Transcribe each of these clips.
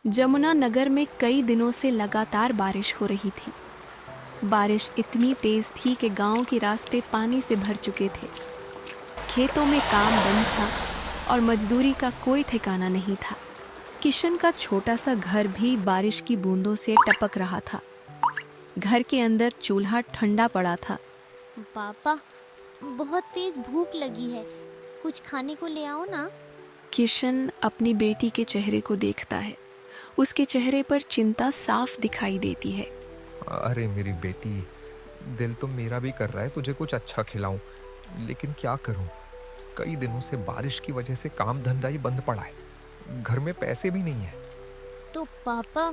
जमुना नगर में कई दिनों से लगातार बारिश हो रही थी। बारिश इतनी तेज थी कि गांव के रास्ते पानी से भर चुके थे। खेतों में काम बंद था और मजदूरी का कोई ठिकाना नहीं था। किशन का छोटा सा घर भी बारिश की बूंदों से टपक रहा था। घर के अंदर चूल्हा ठंडा पड़ा था। पापा, बहुत तेज भूख लगी है। कुछ खाने को ले आओ ना। किशन अपनी बेटी के चेहरे को देखता है। उसके चेहरे पर चिंता साफ दिखाई देती है। अरे मेरी बेटी, दिल तो मेरा भी कर रहा है तुझे कुछ अच्छा खिलाऊं, लेकिन क्या करूं। कई दिनों से बारिश की वजह से काम धंधा ही बंद पड़ा है। घर में पैसे भी नहीं है। तो पापा,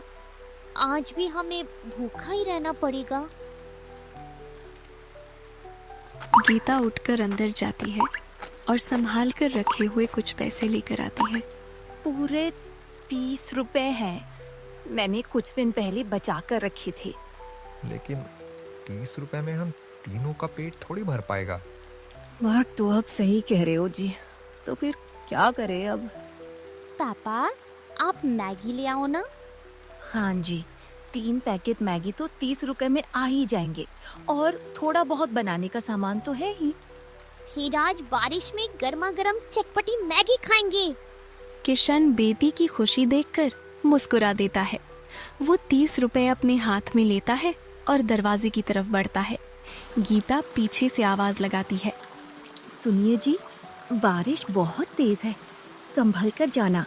आज भी हमें भूखा ही रहना पड़ेगा। गीता उठकर अंदर जाती है और संभाल कर रखे हुए कुछ पैसे लेकर आती है। पूरे 30 रुपए हैं। मैंने कुछ दिन पहले बचा कर रखे थे। लेकिन 30 रुपए में हम तीनों का पेट थोड़ी भर पाएगा। बात तो आप सही कह रहे हो जी। तो फिर क्या करें अब? पापा, आप मैगी ले आओ ना। हाँ जी, 3 पैकेट मैगी तो 30 रुपए में आ ही जाएंगे। और थोड़ा बहुत बनाने का सामान तो है ही। फिर आज बारिश में गर्मा गर्म चटपटी मैगी खाएंगे। किशन बेटी की खुशी देखकर मुस्कुरा देता है। वो 30 रुपए अपने हाथ में लेता है और दरवाजे की तरफ बढ़ता है। गीता पीछे से आवाज लगाती है। सुनिए जी, बारिश बहुत तेज है, संभल कर जाना।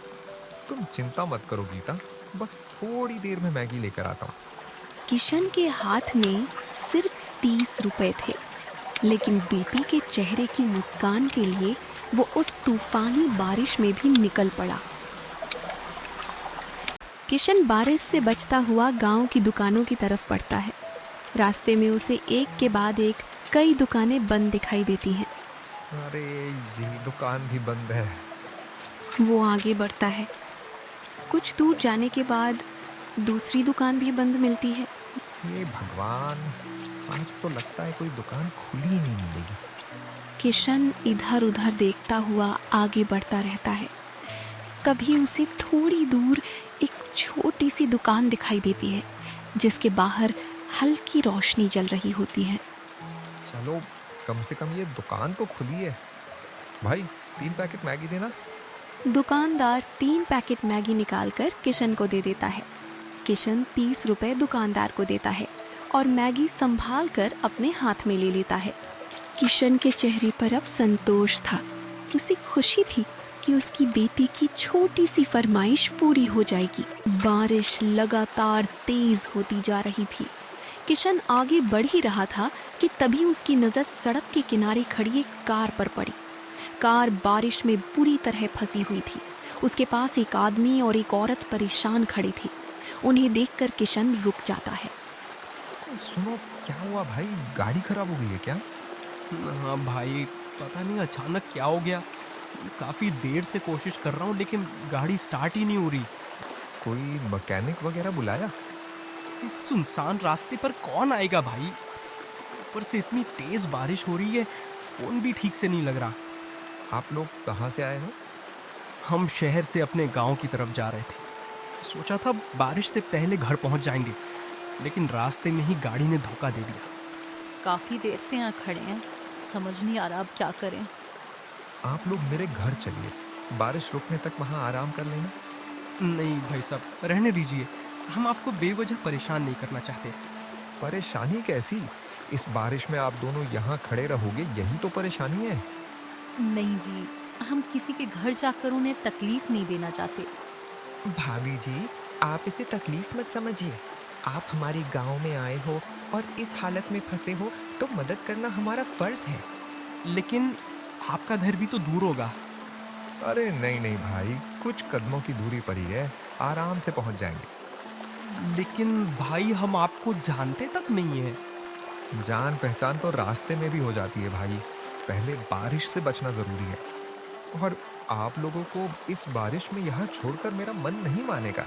तुम चिंता मत करो गीता, बस थोड़ी देर में मैगी लेकर आता हूँ। किशन के हाथ में सिर्फ 30 रुपए थे, लेकिन बेटी के चेहरे की मुस्कान के लिए वो उस तूफानी बारिश में भी निकल पड़ा। किशन बारिश से बचता हुआ गांव की दुकानों की तरफ बढ़ता है। रास्ते में उसे एक के बाद एक कई दुकानें बंद दिखाई देती हैं। अरे ये दुकान भी बंद है। वो आगे बढ़ता है। कुछ दूर जाने के बाद दूसरी दुकान भी बंद मिलती है। ये भगवान, आज तो लगता है कोई दुकान खुली ही नहीं मिलेगी। किशन इधर उधर देखता हुआ आगे बढ़ता रहता है। कभी उसे थोड़ी दूर एक छोटी सी दुकान दिखाई देती है, जिसके बाहर हल्की रोशनी जल रही होती है। चलो, कम से कम ये दुकान तो खुली है। भाई, 3 पैकेट मैगी देना। दुकानदार 3 पैकेट मैगी निकालकर किशन को दे देता है। किशन 30 रुपए दुकानदार को देता है और मैगी संभाल कर अपने हाथ में ले लेता है। किशन के चेहरे पर अब संतोष था। उसे खुशी थी कि उसकी बेटी की छोटी सी फरमाइश पूरी हो जाएगी। बारिश लगातार तेज होती जा रही थी। किशन आगे बढ़ ही रहा था कि तभी उसकी नज़र सड़क के किनारे खड़ी एक कार पर पड़ी। कार बारिश में बुरी तरह फंसी हुई थी। उसके पास एक आदमी और एक औरत परेशान खड़े थे। उन्हें देखकर किशन रुक जाता है। सुनो, क्या हुआ भाई? गाड़ी खराब हो गई है क्या? हाँ भाई, पता नहीं अचानक क्या हो गया। काफ़ी देर से कोशिश कर रहा हूँ लेकिन गाड़ी स्टार्ट ही नहीं हो रही। कोई मैकेनिक वगैरह बुलाया? इस सुनसान रास्ते पर कौन आएगा भाई? ऊपर से इतनी तेज़ बारिश हो रही है, फ़ोन भी ठीक से नहीं लग रहा। आप लोग कहाँ से आए हो? हम शहर से अपने गांव की तरफ जा रहे थे। सोचा था बारिश से पहले घर पहुंच जाएंगे, लेकिन रास्ते में ही गाड़ी ने धोखा दे दिया। काफ़ी देर से यहाँ खड़े हैं, समझ नहीं आ रहा अब क्या करें। आप लोग मेरे घर चलिए, बारिश रुकने तक वहाँ आराम कर लेना। नहीं भाई साहब, रहने दीजिए। हम आपको बेवजह परेशान नहीं करना चाहते। परेशानी कैसी? इस बारिश में आप दोनों यहाँ खड़े रहोगे, यही तो परेशानी है। नहीं जी, हम किसी के घर जाकर उन्हें तकलीफ नहीं देना चाहते। भाभी जी, आप इसे तकलीफ मत समझिए। आप हमारे गांव में आए हो और इस हालत में फंसे हो तो मदद करना हमारा फर्ज है। लेकिन आपका घर भी तो दूर होगा। अरे नहीं नहीं भाई, कुछ कदमों की दूरी पर ही है, आराम से पहुँच जाएंगे। लेकिन भाई, हम आपको जानते तक नहीं है। जान पहचान तो रास्ते में भी हो जाती है भाई। पहले बारिश से बचना जरूरी है। और आप लोगों को इस बारिश में यहाँ छोड़कर मेरा मन नहीं मानेगा।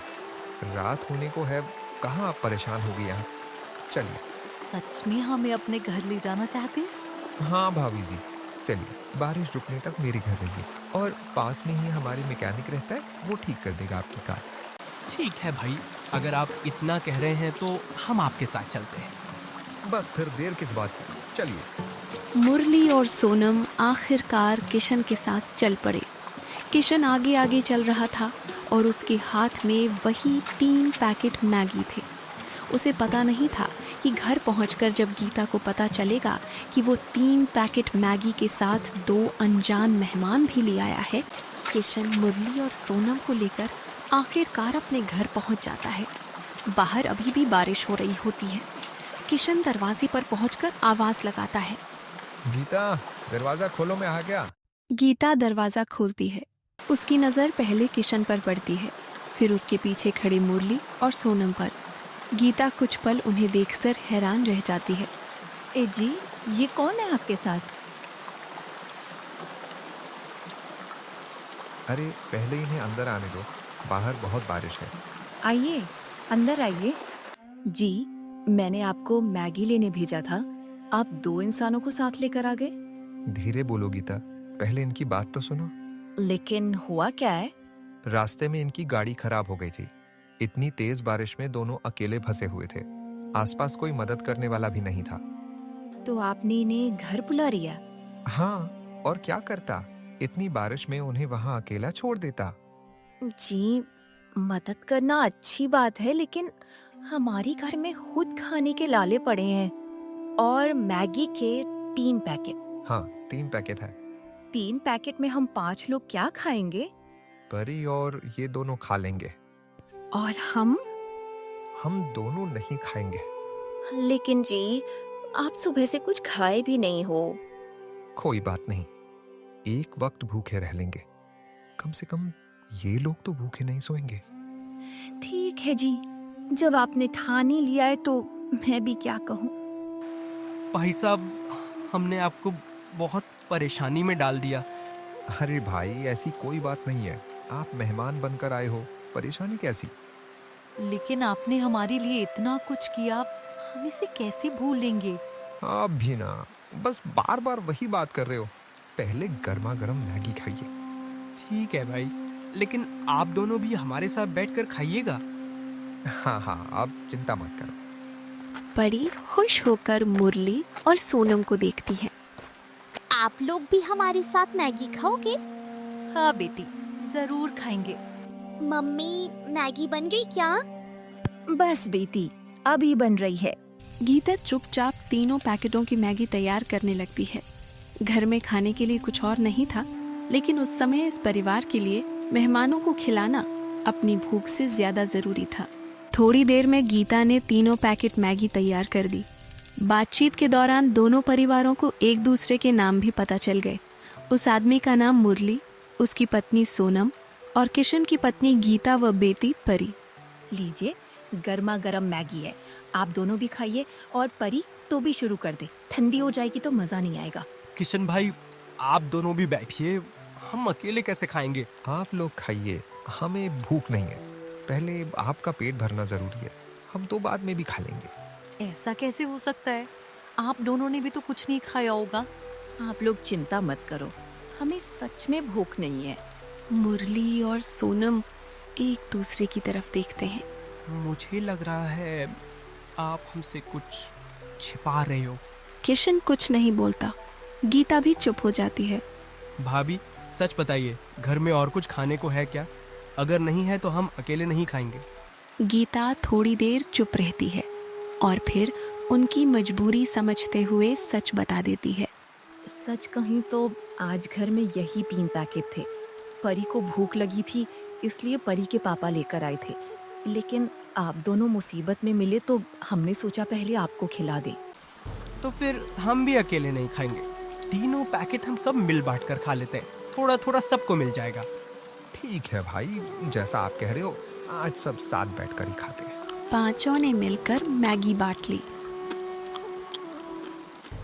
रात होने को है, कहाँ आप परेशान हो गए यहाँ। चलिए। सच में हमें अपने घर ले जाना चाहते? हाँ भाभी जी, चलिए, बारिश रुकने तक मेरे घर रहिए और पास में ही हमारे मैकेनिक रहता है, वो ठीक कर देगा आपकी कार। ठीक है भाई, अगर आप इतना कह रहे हैं तो हम आपके साथ चलते हैं। बस फिर देर किस बात की, चलिए। मुरली और सोनम आखिरकार किशन के साथ चल पड़े। किशन आगे आगे चल रहा था और उसके हाथ में वही 3 पैकेट मैगी थे। उसे पता नहीं था कि घर पहुंचकर जब गीता को पता चलेगा कि वो 3 पैकेट मैगी के साथ 2 अनजान मेहमान भी ले आया है, किशन मुरली और सोनम को लेकर आखिरकार अपने घर पहुंच जाता है। बाहर अभी भी बारिश हो रही होती है। किशन दरवाजे पर पहुंचकर आवाज़ लगाता है। गीता, दरवाजा खोलो, मैं आ गया। गीता दरवाज़ा खोलती है। उसकी नज़र पहले किशन पर पड़ती है, फिर उसके पीछे खड़ी मुरली और सोनम पर। गीता कुछ पल उन्हें देखकर हैरान रह जाती है। ए जी, ये कौन है आपके साथ? अरे पहले इन्हें अंदर आने दो, बाहर बहुत बारिश है। आइए, अंदर आइए। जी, मैंने आपको मैगी लेने भेजा था। आप 2 इंसानों को साथ लेकर आ गए। धीरे बोलो गीता, पहले इनकी बात तो सुनो। लेकिन हुआ क्या है? रास्ते में इनकी गाड़ी खराब हो गई थी। इतनी तेज बारिश में दोनों अकेले फंसे हुए थे। आसपास कोई मदद करने वाला भी नहीं था। तो आपने इन्हें घर बुला लिया? हाँ, और क्या करता, इतनी बारिश में उन्हें वहां अकेला छोड़ देता। जी, मदद करना अच्छी बात है, लेकिन हमारी घर में खुद खाने के लाले पड़े हैं और मैगी के 3 पैकेट। हाँ, 3 पैकेट है। 3 पैकेट में हम 5 लोग क्या खाएंगे? परी और ये दोनों खा लेंगे। और हम दोनों नहीं खाएंगे। लेकिन जी, आप सुबह से कुछ खाए भी नहीं हो। कोई बात नहीं, एक वक्त भूखे रह लेंगे। कम से कम ये लोग तो भूखे नहीं सोएंगे। ठीक है जी, जब आपने ठान ही लिया है तो मैं भी क्या कहूँ। भाई साहब, हमने आपको बहुत परेशानी में डाल दिया। अरे भाई, ऐसी कोई बात नहीं है। आप मेहमान बनकर आए हो, परेशानी कैसी? लेकिन आपने हमारे लिए इतना कुछ किया, हम इसे कैसे भूलेंगे। आप भी ना, बस बार बार वही बात कर रहे हो। पहले गर्मा गर्म मैगी खाइए। ठीक है भाई, लेकिन आप दोनों भी हमारे साथ बैठकर खाइएगा। हाँ हाँ, आप चिंता मत करो। परी खुश होकर मुरली और सोनम को देखती है। आप लोग भी हमारे साथ मैगी खाओगे? हाँ बेटी, जरूर खाएंगे। मम्मी, मैगी बन गई क्या? बस बेटी, अभी बन रही है। गीता चुपचाप तीनों पैकेटों की मैगी तैयार करने लगती है। घर में खाने के लिए कुछ और नहीं था, लेकिन उस समय इस परिवार के लिए मेहमानों को खिलाना अपनी भूख से ज्यादा जरूरी था। थोड़ी देर में गीता ने तीनों पैकेट मैगी तैयार कर दी। बातचीत के दौरान दोनों परिवारों को एक दूसरे के नाम भी पता चल गए। उस आदमी का नाम मुरली, उसकी पत्नी सोनम और किशन की पत्नी गीता व बेटी परी। लीजिए, गर्मा गर्म मैगी है, आप दोनों भी खाइए। और परी तो भी शुरू कर दे, ठंडी हो जाएगी तो मजा नहीं आएगा। किशन भाई, आप दोनों भी बैठिए, हम अकेले कैसे खाएंगे। आप लोग खाइए, हमें भूख नहीं है। पहले आपका पेट भरना जरूरी है, हम तो बाद में भी खा लेंगे। ऐसा कैसे हो सकता है? आप दोनों ने भी तो कुछ नहीं खाया होगा। आप लोग चिंता मत करो, हमें सच में भूख नहीं है। मुरली और सोनम एक दूसरे की तरफ देखते हैं। मुझे लग रहा है आप हमसे कुछ छिपा रहे हो। किशन कुछ नहीं बोलता। गीता भी चुप हो जाती है। भाभी, सच बताइए, घर में और कुछ खाने को है क्या? अगर नहीं है तो हम अकेले नहीं खाएंगे। गीता थोड़ी देर चुप रहती है और फिर उनकी मजबूरी समझते हुए सच बता देती है। सच कहीं तो आज घर में यही 3 पैकेट थे। परी को भूख लगी थी, इसलिए परी के पापा लेकर आए थे। लेकिन आप दोनों मुसीबत में मिले तो हमने सोचा पहले आपको खिला दें। तो फिर हम भी अकेले नहीं खाएंगे। तीनों पैकेट हम सब मिल बांट कर खा लेते हैं, थोड़ा थोड़ा सबको मिल जाएगा। ठीक है भाई, जैसा आप कह रहे हो, आज सब साथ बैठकर ही खाते हैं। पांचों ने मिलकर मैगी बांट ली।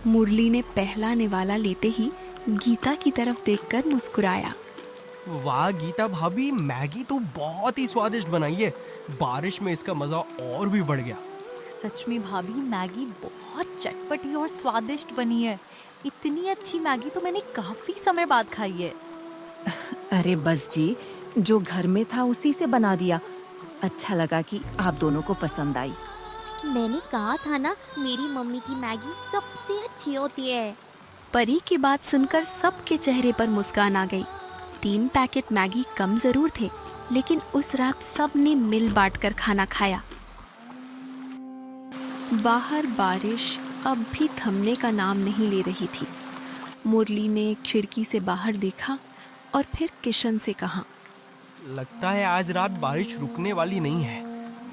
मुरली ने पहला निवाला लेते ही गीता की तरफ देखकर मुस्कुराया। वाह गीता भाभी, मैगी तो बहुत ही स्वादिष्ट बनाई है। बारिश में इसका मजा और भी बढ़ गया। सच में भाभी, मैगी बहुत चटपटी और स्वादिष्ट बनी है। इतनी अच्छी मैगी तो मैंने काफी समय बाद खाई है। अरे बस जी, जो घर में था उसी से बना दिया। अच्छा लगा कि आप दोनों को पसंद आई। मैंने कहा था ना, मेरी मम्मी की मैगी सबसे अच्छी होती है। परी की बात सुनकर सबके चेहरे पर मुस्कान आ गई। 3 पैकेट मैगी कम जरूर थे, लेकिन उस रात सबने मिल बांट कर खाना खाया। बाहर बारिश अब भी थमने का नाम नहीं ले रही थी। मुरली ने खिड़की से बाहर देखा और फिर किशन से कहा, लगता है आज रात बारिश रुकने वाली नहीं है।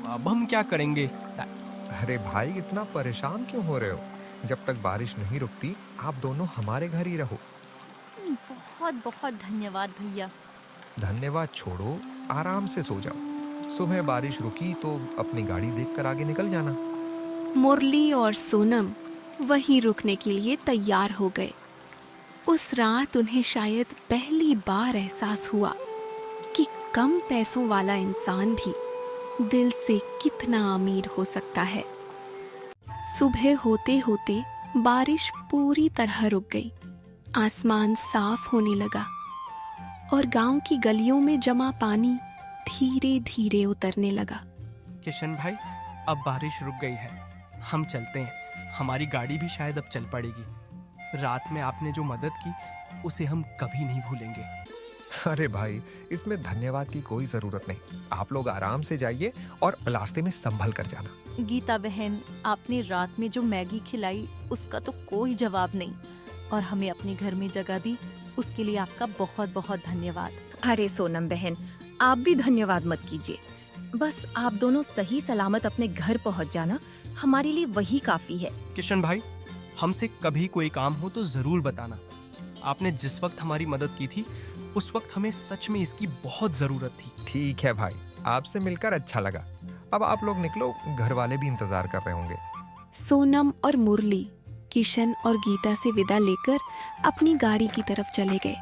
अब हम क्या करेंगे? अरे भाई, इतना परेशान क्यों हो रहे हो? जब तक बारिश नहीं रुकती आप दोनों हमारे घर ही रहो। बहुत बहुत धन्यवाद भैया। धन्यवाद छोड़ो, आराम से सो जाओ। सुबह बारिश रुकी तो अपनी गाड़ी देखकर आगे निकल जाना। मुरली और सोनम वहीं रुकने के लिए तैयार हो गए। उस रात उन्हें शायद पहली बार एहसास हुआ कि कम पैसों वाला इंसान भी दिल से कितना अमीर हो सकता है। सुबह होते होते बारिश पूरी तरह रुक गई। आसमान साफ होने लगा और गांव की गलियों में जमा पानी धीरे धीरे उतरने लगा। किशन भाई, अब बारिश रुक गई है, हम चलते हैं। हमारी गाड़ी भी शायद अब चल पड़ेगी। रात में आपने जो मदद की उसे हम कभी नहीं भूलेंगे। अरे भाई, इसमें धन्यवाद की कोई जरूरत नहीं। आप लोग आराम से जाइए और रास्ते में संभल कर जाना। गीता बहन, आपने रात में जो मैगी खिलाई उसका तो कोई जवाब नहीं, और हमें अपने घर में जगह दी, उसके लिए आपका बहुत बहुत धन्यवाद। अरे सोनम बहन, आप भी धन्यवाद मत कीजिए। बस आप दोनों सही सलामत अपने घर पहुंच जाना, हमारे लिए वही काफी है। किशन भाई, हमसे कभी कोई काम हो तो जरूर बताना। आपने जिस वक्त हमारी मदद की थी उस वक्त हमें सच में इसकी बहुत जरूरत थी। ठीक है भाई, आपसे मिलकर अच्छा लगा। अब आप लोग निकलो, घर वाले भी इंतजार कर रहे होंगे। सोनम और मुरली किशन और गीता से विदा लेकर अपनी गाड़ी की तरफ चले गए।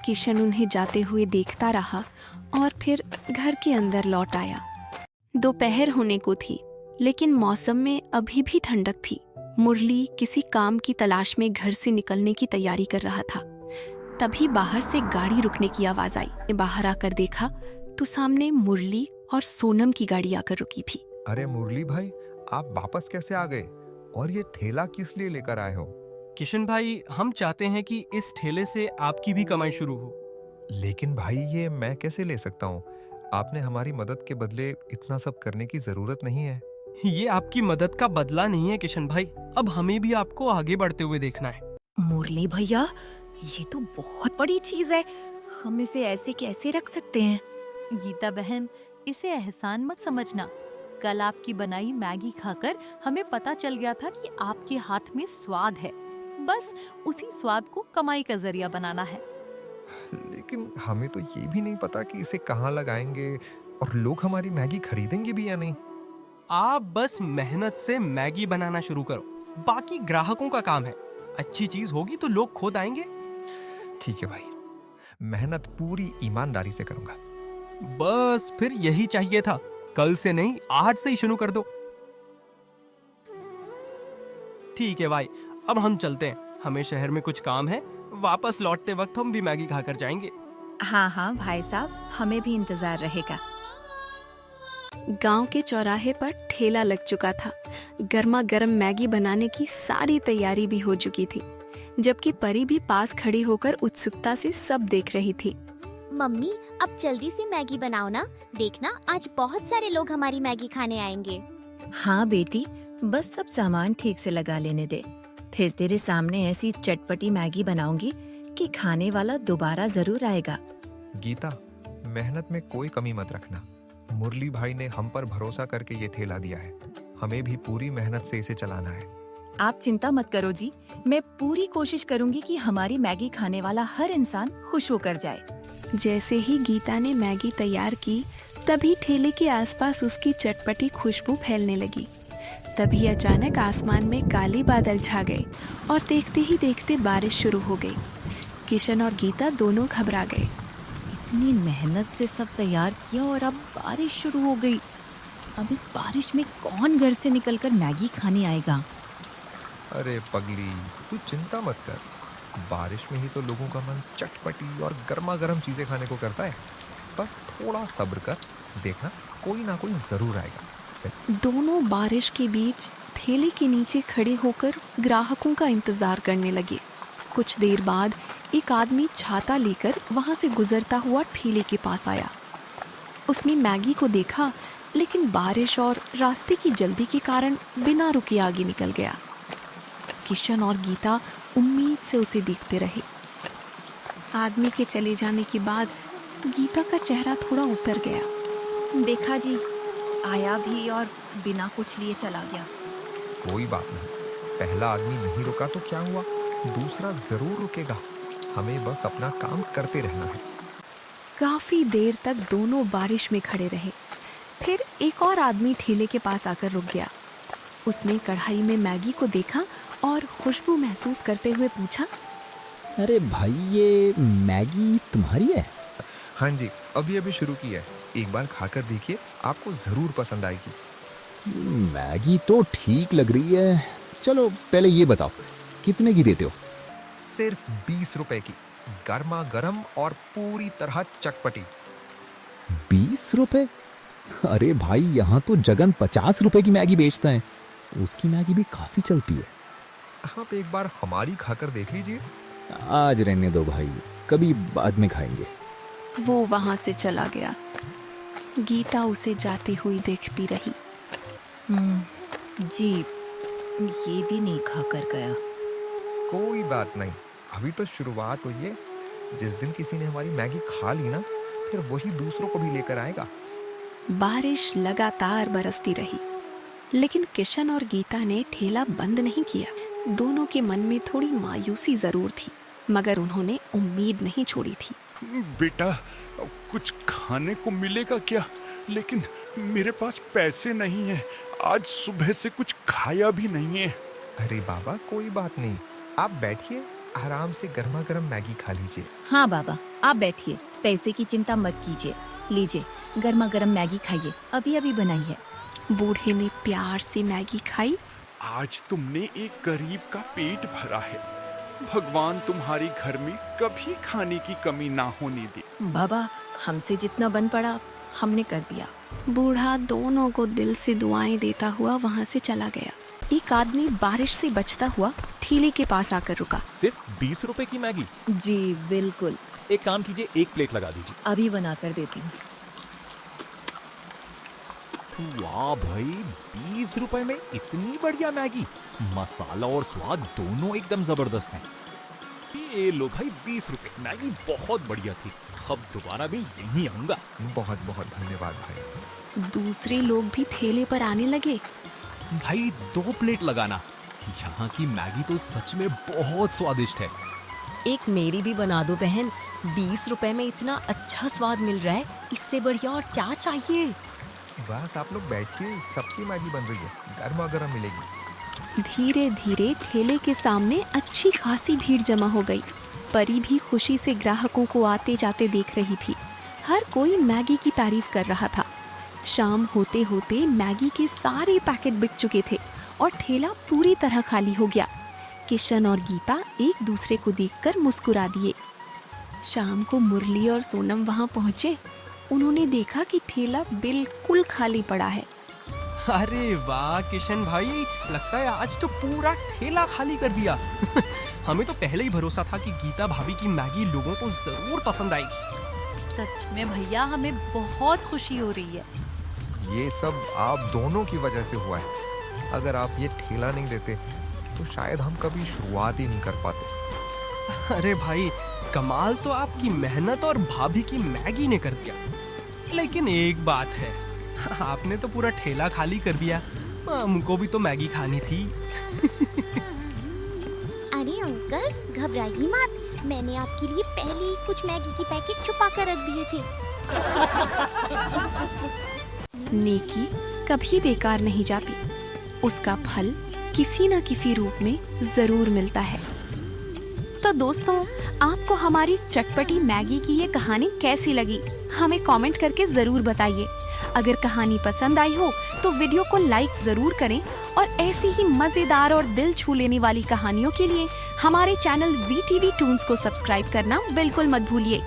किशन उन्हें जाते हुए देखता रहा और फिर घर के अंदर लौट आया। दोपहर होने को थी, लेकिन मौसम में अभी भी ठंडक थी। मुरली किसी काम की तलाश में घर से निकलने की तैयारी कर रहा था। तभी बाहर से गाड़ी रुकने की आवाज आई। बाहर आकर देखा तो सामने मुरली और सोनम की गाड़ी आकर रुकी थी। अरे मुरली भाई, आप वापस कैसे आ गए? और ये ठेला किस लिए लेकर आए हो? किशन भाई, हम चाहते हैं कि इस ठेले से आपकी भी कमाई शुरू हो। लेकिन भाई, ये मैं कैसे ले सकता हूँ? आपने हमारी मदद के बदले इतना सब करने की जरूरत नहीं है। ये आपकी मदद का बदला नहीं है किशन भाई, अब हमें भी आपको आगे बढ़ते हुए देखना है। मुरली भैया, ये तो बहुत बड़ी चीज है, हम इसे ऐसे कैसे रख सकते हैं? गीता बहन, इसे एहसान मत समझना। कल आपकी बनाई मैगी खाकर हमें पता चल गया था कि आपके हाथ में स्वाद है। बस उसी स्वाद को कमाई का जरिया बनाना है। लेकिन हमें तो ये भी नहीं पता कि इसे कहाँ लगाएंगे और लोग हमारी मैगी खरीदेंगे भी या नहीं। आप बस मेहनत से मैगी बनाना शुरू करो, बाकी ग्राहकों का काम है। अच्छी चीज होगी तो लोग खुद आएंगे। ठीक है भाई, मेहनत पूरी ईमानदारी से करूंगा। बस फिर यही चाहिए था। कल से नहीं, आज से ही शुरू कर दो। ठीक है भाई, अब हम चलते हैं, हमें शहर में कुछ काम है। वापस लौटते वक्त हम भी मैगी खाकर जाएंगे। हाँ हाँ भाई साहब, हमें भी इंतजार रहेगा। गांव के चौराहे पर ठेला लग चुका था। गर्मा गर्म मैगी बनाने की सारी तैयारी भी हो चुकी थी, जबकि परी भी पास खड़ी होकर उत्सुकता से सब देख रही थी। मम्मी, अब जल्दी से मैगी बनाओ ना, देखना आज बहुत सारे लोग हमारी मैगी खाने आएंगे। हाँ बेटी, बस सब सामान ठीक से लगा लेने दे, फिर तेरे सामने ऐसी चटपटी मैगी बनाऊंगी कि खाने वाला दोबारा जरूर आएगा। गीता, मेहनत में कोई कमी मत रखना। मुरली भाई ने हम पर भरोसा करके ये ठेला दिया है, हमें भी पूरी मेहनत से इसे चलाना है। आप चिंता मत करो जी, मैं पूरी कोशिश करूंगी कि हमारी मैगी खाने वाला हर इंसान खुश होकर जाए। जैसे ही गीता ने मैगी तैयार की, तभी ठेले के आसपास उसकी चटपटी खुशबू फैलने लगी। तभी अचानक आसमान में काले बादल छा गए और देखते ही देखते बारिश शुरू हो गई। किशन और गीता दोनों घबरा गए। इतनी मेहनत से सब तैयार किया और अब बारिश शुरू हो गई। अब इस बारिश में कौन घर से निकलकर मैगी खाने आएगा? अरे पगली, तू चिंता मत कर। बारिश में ही तो लोगों का मन चटपटी और गर्मा गर्म चीजें खाने को करता है। बस थोड़ा सब्र कर, देखना कोई ना कोई जरूर आएगा। दोनों बारिश के बीच ठेले के नीचे खड़े होकर ग्राहकों का इंतजार करने लगे। कुछ देर बाद एक आदमी छाता लेकर वहां से गुजरता हुआ ठेले के पास आया। उसने मैगी को देखा, लेकिन बारिश और रास्ते की जल्दी के कारण बिना रुके आगे निकल गया। किशन और गीता उम्मीद से उसे देखते रहे। आदमी के चले जाने के बाद गीता का चेहरा थोड़ा उतर गया। देखा जी, आया भी और बिना कुछ लिए चला गया। कोई बात नहीं, पहला आदमी नहीं रुका तो क्या हुआ, दूसरा जरूर रुकेगा। हमें बस अपना काम करते रहना है। काफी देर तक दोनों बारिश में खड़े रहे। फिर एक और आदमी ठेले के पास आकर रुक गया। उसने कढ़ाई में मैगी को देखा और खुशबू महसूस करते हुए पूछा, अरे भाई, ये मैगी तुम्हारी है? हाँ जी, अभी शुरू की है। एक बार खाकर देखिए, आपको जरूर पसंद आएगी। मैगी तो ठीक लग रही है। चलो पहले ये बताओ, कितने की देते हो? सिर्फ 20 रुपए की, गर्मा गर्म और पूरी तरह चटपटी। 20 रुपए? अरे भाई, यहाँ तो जगन 50 रुपए की मैगी बेचता है। उसकी मैगी भी काफी चलती है। आप एक बार हमारी खाकर देख लीजिए। आज रहने दो भाई, कभी बाद में खाएंगे। वो वहां से चला गया। गीता उसे जाती हुई देख भी रही। जी, ये भी नहीं खा कर गया। कोई बात नहीं, अभी तो शुरुआत हुई है। जिस दिन किसी ने हमारी मैगी खा ली ना, फिर वही दूसरों को भी लेकर आएगा। बारिश लगातार बरसती रही, लेकिन किशन और गीता ने ठेला बंद नहीं किया। दोनों के मन में थोड़ी मायूसी जरूर थी, मगर उन्होंने उम्मीद नहीं छोड़ी थी। बेटा, कुछ खाने को मिलेगा क्या? लेकिन मेरे पास पैसे नहीं है। आज सुबह से कुछ खाया भी नहीं है। अरे बाबा, कोई बात नहीं, आप बैठिए, आराम से गर्मा गर्म मैगी खा लीजिए। हाँ बाबा, आप बैठिए, पैसे की चिंता मत कीजिए। लीजिए, गर्मा गर्म मैगी खाइए, अभी अभी बनाई है। बूढ़े ने प्यार से मैगी खाई। आज तुमने एक गरीब का पेट भरा है। भगवान तुम्हारे घर में कभी खाने की कमी ना होने दे। बाबा, हमसे जितना बन पड़ा हमने कर दिया। बूढ़ा दोनों को दिल से दुआएं देता हुआ वहां से चला गया। एक आदमी बारिश से बचता हुआ ठेले के पास आकर रुका। सिर्फ 20 रुपए की मैगी? जी बिल्कुल। एक काम कीजिए, एक प्लेट लगा दीजिए। अभी बना कर देती हूँ। वाह भाई, 20 रुपए में इतनी बढ़िया मैगी। मसाला और स्वाद दोनों एकदम जबरदस्त हैं। ये लो भाई, 20 रुपए, मैगी बहुत बढ़िया थी। अब दोबारा भी यहीं आऊंगा। बहुत बहुत धन्यवाद भाई। दूसरे लोग भी ठेले पर आने लगे। भाई 2 प्लेट लगाना, यहाँ की मैगी तो सच में बहुत स्वादिष्ट है। एक मेरी भी बना दो बहन। 20 रुपए में इतना अच्छा स्वाद मिल रहा है, इससे बढ़िया और क्या चाहिए। बस आप लोग बैठिए, सबकी मैगी बन रही है, गर्मा गर्म मिलेगी। धीरे धीरे ठेले के सामने अच्छी खासी भीड़ जमा हो गई। परी भी खुशी से ग्राहकों को आते जाते देख रही थी। हर कोई मैगी की तारीफ कर रहा था। शाम होते होते मैगी के सारे पैकेट बिक चुके थे और ठेला पूरी तरह खाली हो गया। किशन और गीता एक दूसरे को देखकर मुस्कुरा दिए। शाम को मुरली और सोनम वहां पहुंचे। उन्होंने देखा कि ठेला बिल्कुल खाली पड़ा है। अरे वाह किशन भाई, लगता है आज तो पूरा ठेला खाली कर दिया। हमें तो पहले ही भरोसा था कि गीता भाभी की मैगी लोगों को जरूर पसंद आएगी। सच में भैया, हमें बहुत खुशी हो रही है। ये सब आप दोनों की वजह से हुआ है। अगर आप ये ठेला नहीं देते तो शायद हम कभी शुरुआत ही नहीं कर पाते। अरे भाई, कमाल तो आपकी मेहनत और भाभी की मैगी ने कर दिया। लेकिन एक बात है, आपने तो पूरा ठेला खाली कर दिया, हमको भी तो मैगी खानी थी। अरे अंकल, घबराइए मत। मैंने आपके लिए पहले ही कुछ मैगी के पैकेट छुपा कर रख दिए थे। नेकी कभी बेकार नहीं जाती, उसका फल किसी न किसी रूप में जरूर मिलता है। तो दोस्तों, आपको हमारी चटपटी मैगी की ये कहानी कैसी लगी, हमें कमेंट करके जरूर बताइए। अगर कहानी पसंद आई हो तो वीडियो को लाइक जरूर करें और ऐसी ही मजेदार और दिल छू लेने वाली कहानियों के लिए हमारे चैनल VTV टून्स को सब्सक्राइब करना बिल्कुल मत भूलिए।